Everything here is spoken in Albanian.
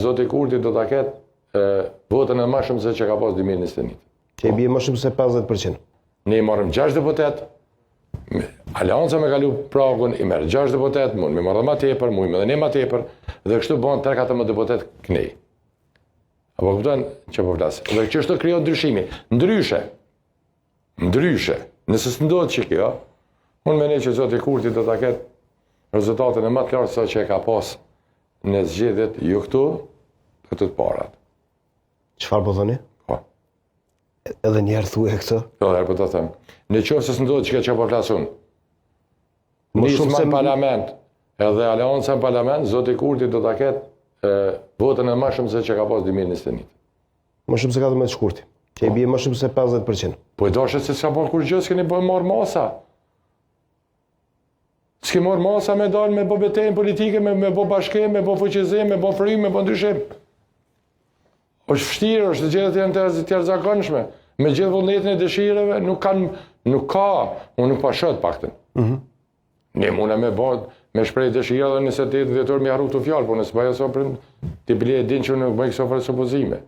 Zoti Kurti do ta ketë votën e më shumë se që ka pas 2021. Që i bie më shumë se 50%. Ne i marrëm 6 deputet, Aleanca me kalu pragun, i merr 6 deputet, mund me marrë më tepër, mund edhe ne më tepër, dhe kështu bën 3-14 deputet kënej. Apo kupton që po flas. Dhe çështë krijon ndryshimi. Ndryshe, nëse s'ndodhet që kjo, unë mendoj që Zoti Kurti do ta ketë rezultatin e më të lartë sa që e ka pas në zgjedhjet jo këtu, këtu të parat. Çfarë po thoni? Po. Edhe një herë thuaj këtë. Po, po ta them. Në qoftë se s'ndodhet që kjo po flas unë. Më shumë se në parlament, edhe Aleanca në parlament, Zoti Kurti do ta ketë votën e më shumë se që ka pas 2021. Më shumë se 14 shkurti. Që i bie më shumë se 50%. Po i dashët se s'ka bërë kur gjë, s'keni bërë marrë masa. S'ke marrë masa me dalë me bë betejën politike, me bë bashkëim, me bë fuqizim, me bë frymë, me bë ndryshim. Është vështirë, është gjërat janë të jashtëzakonshme. Me gjithë vullnetin e dëshirave, nuk ka, unë nuk pa shoh të paktën. Ne muna me me shpreh dëshira dhe nëse 8 dhjetor me harru të fjalë, por nëse bëja soprin, ti bile e din që unë nuk bëj këso për supozime.